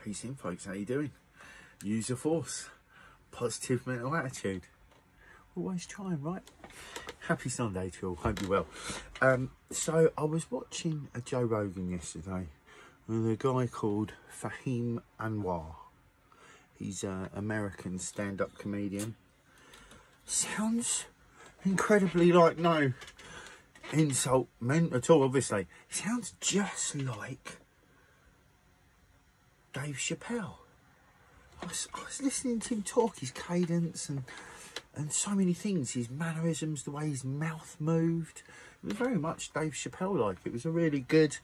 Peace in, folks. How you doing? Use the force. Positive mental attitude. Always trying, right? Happy Sunday to you all. Hope you're well. So I was watching a Joe Rogan yesterday with a guy called Fahim Anwar. He's an American stand-up comedian. Sounds incredibly like no insult meant at all, obviously. He sounds just like Dave Chappelle. I was listening to him talk, his cadence and so many things, his mannerisms, the way his mouth moved. It was very much Dave Chappelle-like. It was a really good,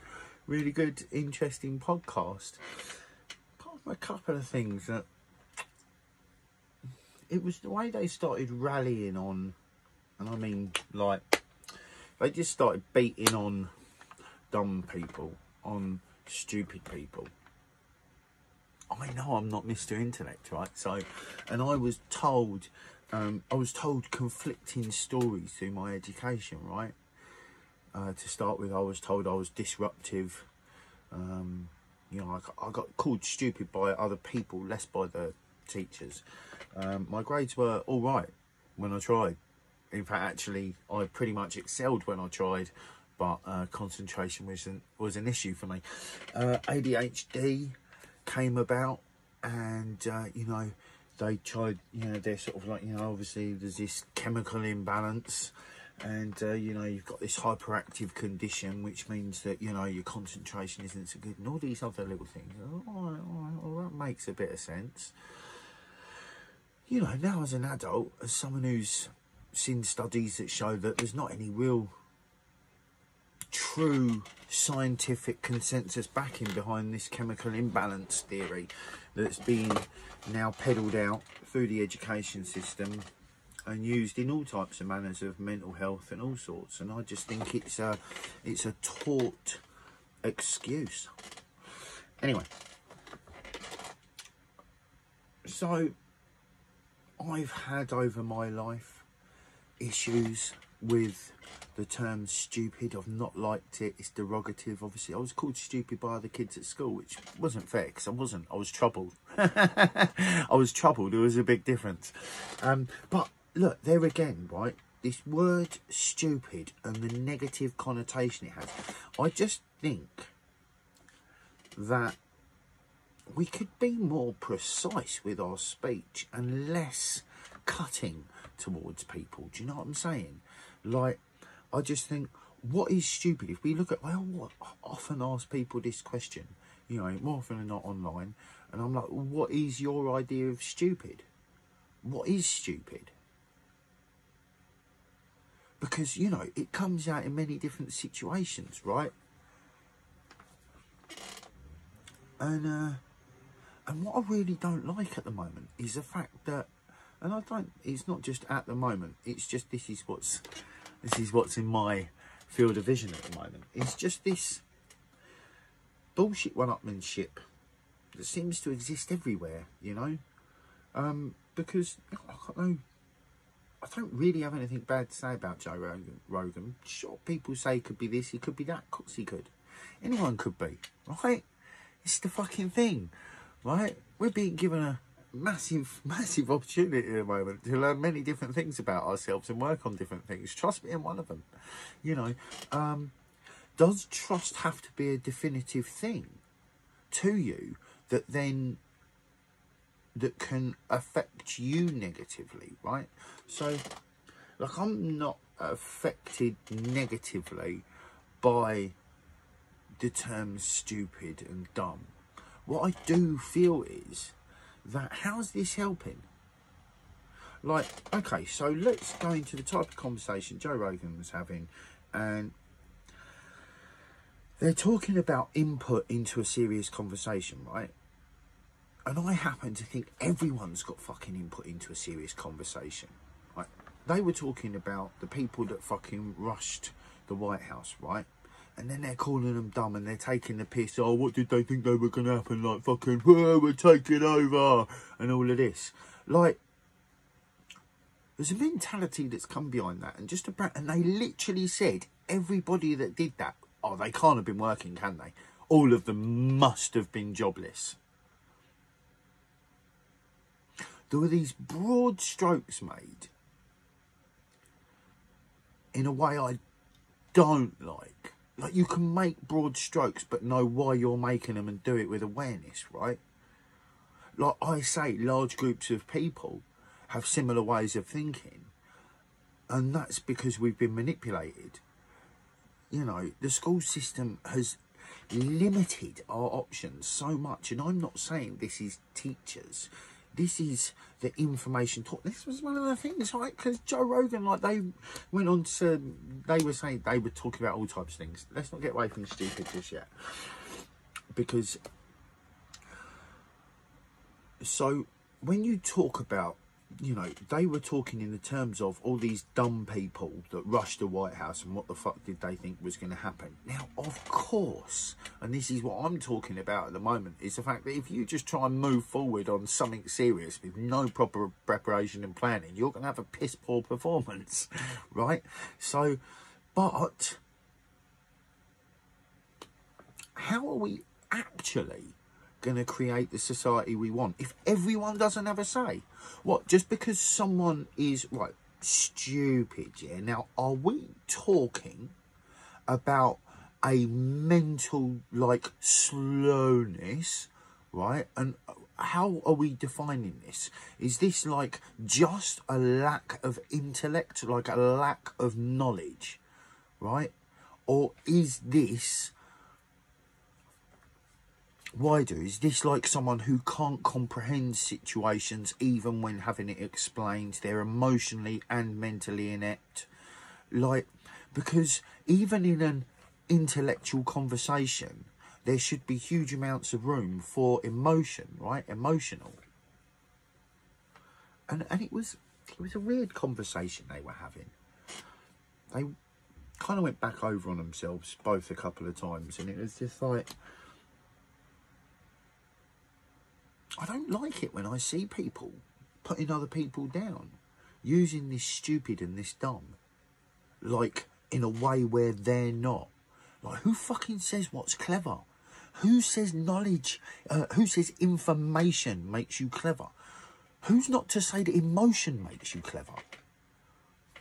interesting podcast. Apart from a couple of things that... It was the way they started rallying on, and I mean, like, they just started beating on dumb people, on stupid people. I know I'm not Mr. Intellect, right? So, and I was told conflicting stories through my education, right? To start with, I was told I was disruptive. You know, I got called stupid by other people, less by the teachers. My grades were all right when I tried. In fact, actually, I pretty much excelled when I tried, but concentration was an issue for me. ADHD came about, and you know, they tried, you know, they're sort of like, you know, obviously there's this chemical imbalance, and you know, you've got this hyperactive condition, which means that, you know, your concentration isn't so good, and all these other little things. All right, well, that makes a bit of sense. You know, now as an adult, as someone who's seen studies that show that there's not any real true scientific consensus backing behind this chemical imbalance theory that's being now peddled out through the education system and used in all types of manners of mental health and all sorts. And I just think it's a taught excuse. Anyway, so I've had over my life issues with the term stupid. I've not liked it. It's derogative. Obviously, I was called stupid by other kids at school, which wasn't fair because I wasn't. I was troubled. I was troubled. There was a big difference. But look, there again, right? This word stupid and the negative connotation it has. I just think that we could be more precise with our speech and less cutting towards people. Do you know what I'm saying? Like, I just think, what is stupid? If we look at, I often ask people this question, you know, more often than not online, and I'm like, what is your idea of stupid? What is stupid? Because, you know, it comes out in many different situations, right? And what I really don't like at the moment is the fact that, and it's not just at the moment, it's just this is what's in my field of vision at the moment. It's just this bullshit one-upmanship that seems to exist everywhere, you know? Because I don't really have anything bad to say about Joe Rogan. Sure, people say he could be this, he could be that. Of course he could. Anyone could be, right? It's the fucking thing, right? We're being given a massive opportunity at the moment to learn many different things about ourselves and work on different things. Trust me, in one of them. You know, does trust have to be a definitive thing to you that can affect you negatively, right? So, like, I'm not affected negatively by the terms stupid and dumb. What I do feel is that, how's this helping? Like, okay, so let's go into the type of conversation Joe Rogan was having, and they're talking about input into a serious conversation, right? And I happen to think everyone's got fucking input into a serious conversation, right? They were talking about the people that fucking rushed the White House, right? And then they're calling them dumb and they're taking the piss. Oh, what did they think they were going to happen? Like, fucking, whoa, we're taking over and all of this. Like, there's a mentality that's come behind that. And they literally said, everybody that did that, oh, they can't have been working, can they? All of them must have been jobless. there were these broad strokes made in a way I don't like. Like, you can make broad strokes but know why you're making them and do it with awareness, right? Like I say, large groups of people have similar ways of thinking, and that's because we've been manipulated. You know, the school system has limited our options so much, and I'm not saying this is teachers. This is the information taught. This was one of the things, right? Because Joe Rogan, like, they went on to, they were saying, they were talking about all types of things. Let's not get away from the stupid just yet. Because, so, when you talk about, you know, they were talking in the terms of all these dumb people that rushed the White House and what the fuck did they think was going to happen. Now, of course, and this is what I'm talking about at the moment, is the fact that if you just try and move forward on something serious with no proper preparation and planning, you're going to have a piss poor performance, right? So, but how are we actually going to create the society we want if everyone doesn't have a say? What, just because someone is, right, stupid, yeah? Now, are we talking about a mental, like, slowness, right? And how are we defining this? Is this, like, just a lack of intellect, like a lack of knowledge, right? Or is this wider? Is this like someone who can't comprehend situations even when having it explained? They're emotionally and mentally inept. Like, because even in an intellectual conversation, there should be huge amounts of room for emotion, right? Emotional. And it was a weird conversation they were having. They kind of went back over on themselves both a couple of times, and it was just like, I don't like it when I see people putting other people down, using this stupid and this dumb, like, in a way where they're not. Like, who fucking says what's clever? Who says knowledge, who says information makes you clever? Who's not to say that emotion makes you clever?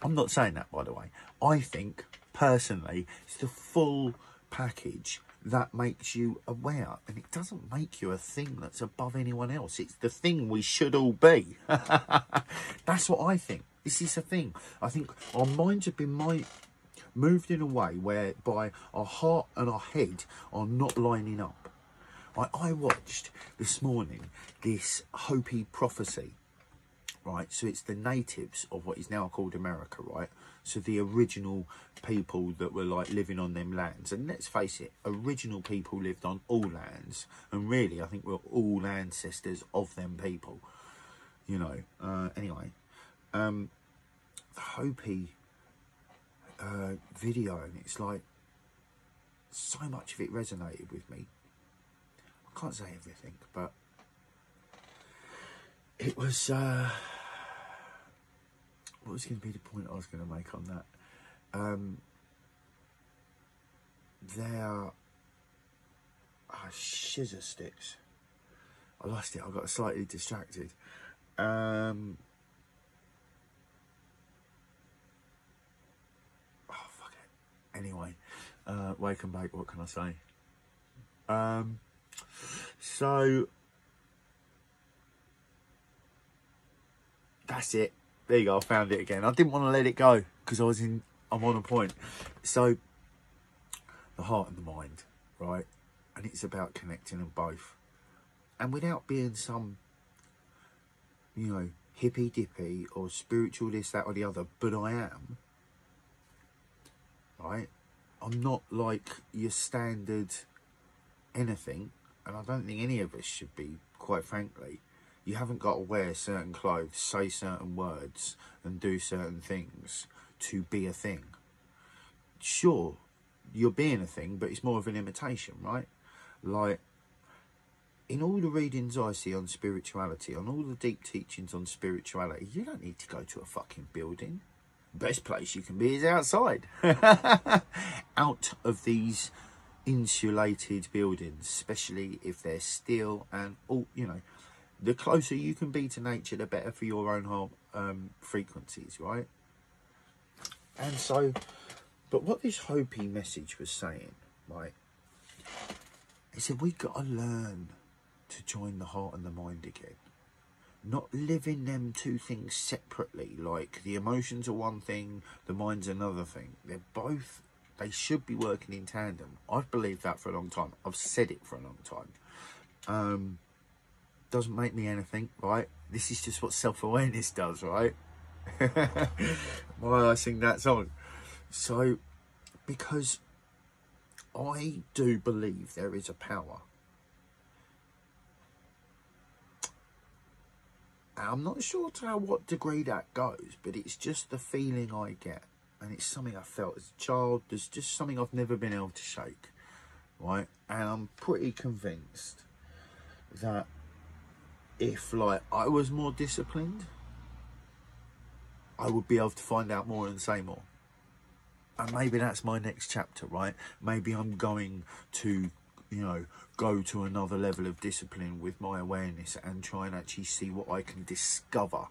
I'm not saying that, by the way. I think, personally, it's the full package that makes you aware, and it doesn't make you a thing that's above anyone else. It's the thing we should all be. That's what I think. This is a thing. I think our minds have been moved in a way whereby our heart and our head are not lining up. I watched this morning this Hopi prophecy, right? So it's the natives of what is now called America, right? So the original people that were, like, living on them lands. And let's face it, original people lived on all lands. And really, I think we're all ancestors of them people. You know, anyway. The Hopi video, and it's like, so much of it resonated with me. I can't say everything, but it was... what was going to be the point I was going to make on that? They're scissor sticks. I lost it. I got slightly distracted. Oh, fuck it. Anyway, wake and bake. What can I say? So that's it. There you go, I found it again. I didn't want to let it go because I'm on a point. So, the heart and the mind, right? And it's about connecting them both. And without being some, you know, hippy dippy or spiritual this, that or the other, but I am, right? I'm not like your standard anything, and I don't think any of us should be, quite frankly. You haven't got to wear certain clothes, say certain words, and do certain things to be a thing. Sure, you're being a thing, but it's more of an imitation, right? Like, in all the readings I see on spirituality, on all the deep teachings on spirituality, you don't need to go to a fucking building. Best place you can be is outside. Out of these insulated buildings, especially if they're steel and all, you know. The closer you can be to nature, the better for your own heart frequencies, right? And so, but what this Hopi message was saying, right, it said we've got to learn to join the heart and the mind again. Not living them two things separately, like the emotions are one thing, the mind's another thing. They're both, they should be working in tandem. I've believed that for a long time. I've said it for a long time. Doesn't make me anything, right? This is just what self-awareness does, right? Why I sing that song. So, because I do believe there is a power. I'm not sure to what degree that goes, but it's just the feeling I get. And it's something I felt as a child. There's just something I've never been able to shake, right? And I'm pretty convinced that if, like, I was more disciplined, I would be able to find out more and say more. And maybe that's my next chapter, right? Maybe I'm going to, you know, go to another level of discipline with my awareness and try and actually see what I can discover.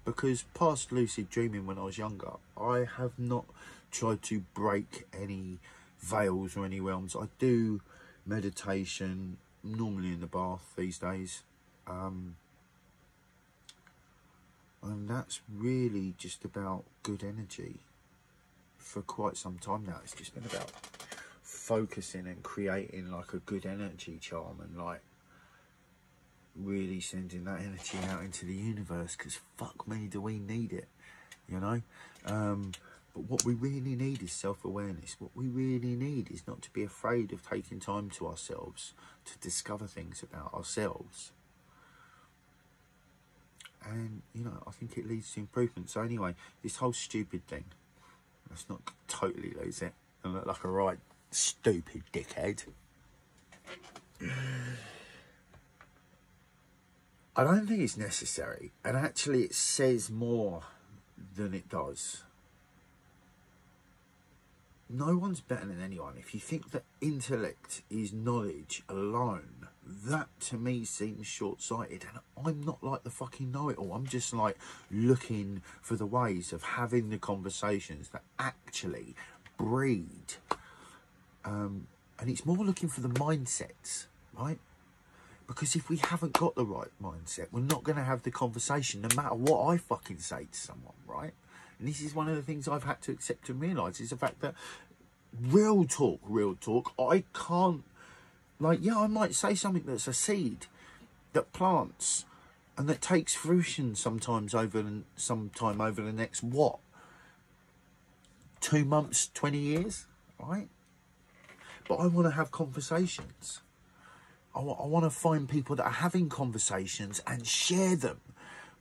Because past lucid dreaming when I was younger, I have not tried to break any veils or any realms. I do meditation, normally in the bath these days. And that's really just about good energy. For quite some time now, it's just been about focusing and creating like a good energy charm and like really sending that energy out into the universe, because fuck me, do we need it, you know? But what we really need is self-awareness. What we really need is not to be afraid of taking time to ourselves to discover things about ourselves. And, you know, I think it leads to improvement. So anyway, this whole stupid thing, let's not totally lose it and look like a right stupid dickhead. I don't think it's necessary. And actually it says more than it does. No one's better than anyone. If you think that intellect is knowledge alone, that to me seems short-sighted. And I'm not like the fucking know-it-all. I'm just like looking for the ways of having the conversations that actually breed. And it's more looking for the mindsets, right? Because if we haven't got the right mindset, we're not going to have the conversation no matter what I fucking say to someone, right? And this is one of the things I've had to accept and realise, is the fact that real talk, I can't, like, yeah, I might say something that's a seed that plants and that takes fruition sometime over the next, what, 2 months, 20 years, right? But I want to have conversations. I want to find people that are having conversations and share them,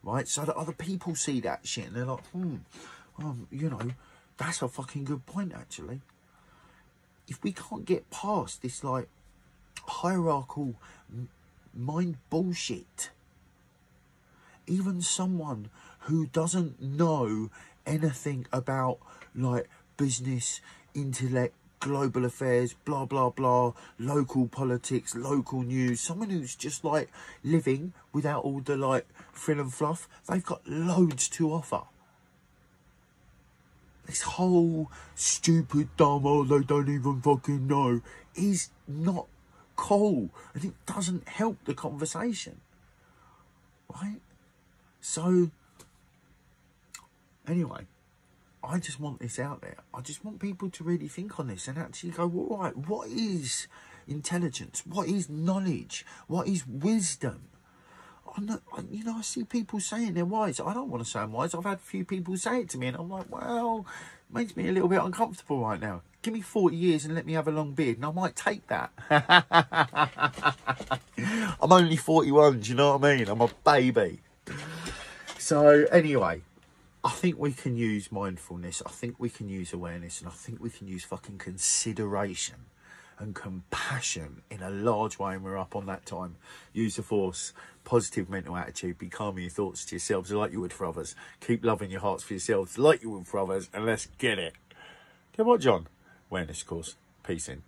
right? So that other people see that shit and they're like, you know, that's a fucking good point, actually. If we can't get past this, like, hierarchical mind bullshit, even someone who doesn't know anything about, like, business, intellect, global affairs, blah blah blah, local politics, local news, someone who's just like living without all the like frill and fluff, they've got loads to offer. This whole stupid dumb, oh, they don't even fucking know, is not cool, and it doesn't help the conversation, right? So anyway, I just want this out there. I just want people to really think on this and actually go, all right, what is intelligence? What is knowledge? What is wisdom? You know, I see people saying they're wise. I don't want to say I'm wise. I've had a few people say it to me and I'm like, well, it makes me a little bit uncomfortable right now. Give me 40 years and let me have a long beard and I might take that. I'm only 41, do you know what I mean? I'm a baby. So anyway, I think we can use mindfulness, I think we can use awareness, and I think we can use fucking consideration and compassion in a large way, and we're up on that time. Use the force, positive mental attitude, be calm in your thoughts to yourselves like you would for others. Keep loving your hearts for yourselves like you would for others, and let's get it. Okay, what, John? Awareness, of course. Peace in.